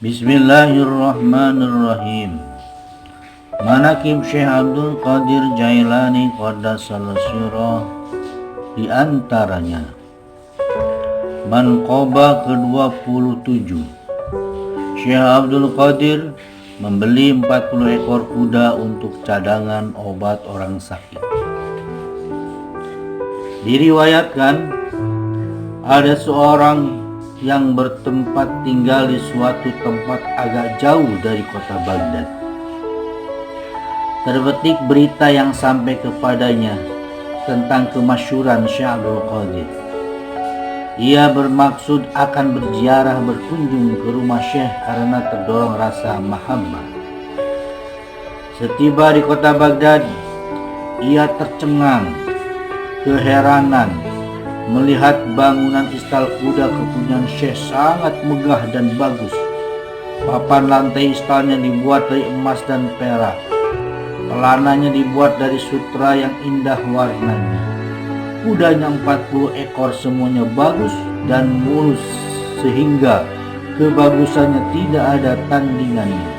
Bismillahirrahmanirrahim. Manaqib Syekh Abdul Qadir Jailani Qaddasallahu sirrah, di antaranya Manqabah ke-27. Syekh Abdul Qadir membeli 40 ekor kuda untuk cadangan obat orang sakit. Diriwayatkan ada seorang yang bertempat tinggal di suatu tempat agak jauh dari kota Baghdad. Terbetik berita yang sampai kepadanya tentang kemasyhuran Syekh Abdul Qadir. Ia bermaksud akan berziarah berkunjung ke rumah Syekh karena terdorong rasa mahabbah. Setiba di kota Baghdad, ia tercengang, keheranan melihat bangunan istal kuda kepunyaan Syekh sangat megah dan bagus. Papan lantai istalnya dibuat dari emas dan perak. Pelananya dibuat dari sutra yang indah warnanya. Kudanya 40 ekor, semuanya bagus dan mulus sehingga kebagusannya tidak ada tandingannya.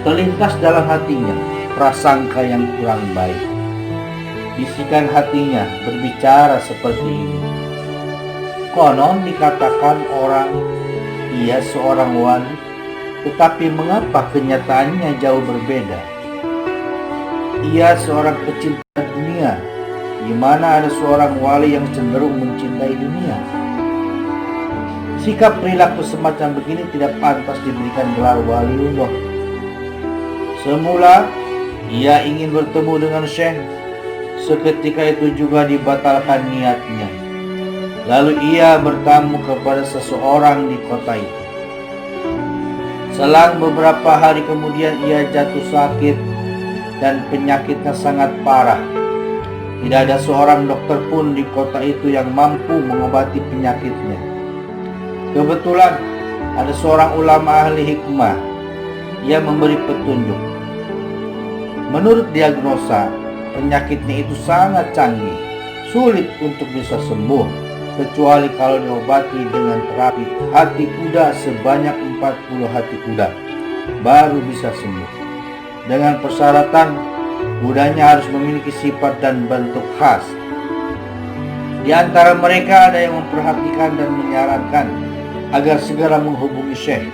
Terlintas dalam hatinya prasangka yang kurang baik. Bisikan hatinya berbicara seperti ini. Konon dikatakan orang ia seorang wali, tetapi mengapa kenyataannya jauh berbeda? Ia seorang pecinta dunia, di mana ada seorang wali yang cenderung mencintai dunia. Sikap perilaku semacam begini tidak pantas diberikan gelar waliullah. Semula ia ingin bertemu dengan Syekh. Seketika itu juga dibatalkan niatnya. Lalu ia bertamu kepada seseorang di kota itu. Selang beberapa hari kemudian ia jatuh sakit dan penyakitnya sangat parah. Tidak ada seorang dokter pun di kota itu yang mampu mengobati penyakitnya. Kebetulan ada seorang ulama ahli hikmah. Ia memberi petunjuk. Menurut diagnosa, penyakitnya itu sangat canggih, sulit untuk bisa sembuh, kecuali kalau diobati dengan terapi hati kuda sebanyak 40 hati kuda, baru bisa sembuh. Dengan persyaratan, kudanya harus memiliki sifat dan bentuk khas. Di antara mereka ada yang memperhatikan dan menyarankan agar segera menghubungi Syekh,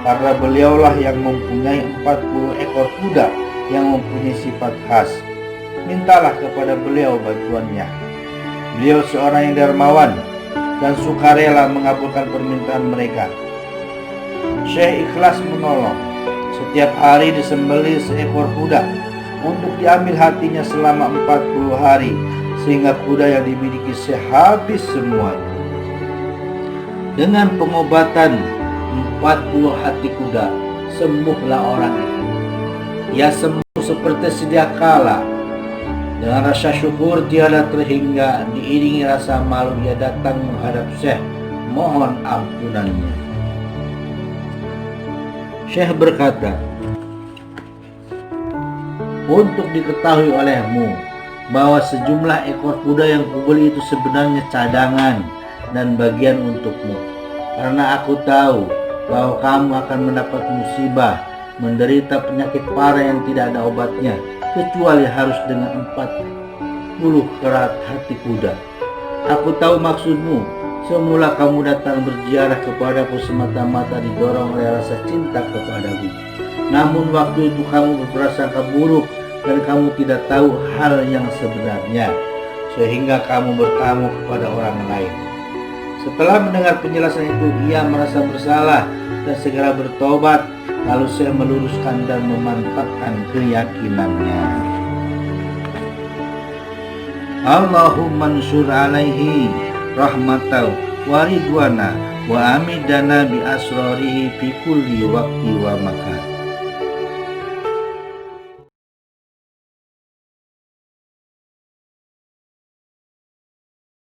karena beliaulah yang mempunyai 40 ekor kuda yang mempunyai sifat khas. Mintalah kepada beliau bantuannya. Beliau seorang yang dermawan dan sukarela mengabulkan permintaan mereka. Syekh ikhlas menolong. Setiap hari disembelih seekor kuda untuk diambil hatinya selama 40 hari, sehingga kuda yang dimiliki Syekh habis semuanya. Dengan pengobatan 40 hati kuda, sembuhlah orang itu. Ia sembuh seperti sedia kala. Dengan rasa syukur tiada terhingga, diiringi rasa malu, ia datang menghadap Syekh, mohon ampunannya. Syekh berkata, untuk diketahui olehmu bahwa sejumlah ekor kuda yang kubeli itu sebenarnya cadangan dan bagian untukmu, karena aku tahu bahwa kamu akan mendapat musibah, menderita penyakit parah yang tidak ada obatnya, kecuali harus dengan 40 kerat hati kuda. Aku tahu maksudmu. Semula kamu datang berziarah kepadaku semata-mata didorong oleh rasa cinta kepadaku. Namun waktu itu kamu berprasangka buruk dan kamu tidak tahu hal yang sebenarnya, sehingga kamu bertamu kepada orang lain. Setelah mendengar penjelasan itu, ia merasa bersalah dan segera bertobat. Lalu saya meluruskan dan memantapkan keyakinannya. Allahumma ansur alaihi rahmatau wa ridwana wa amidana bi asrarihi fi kulli waqti wa makan.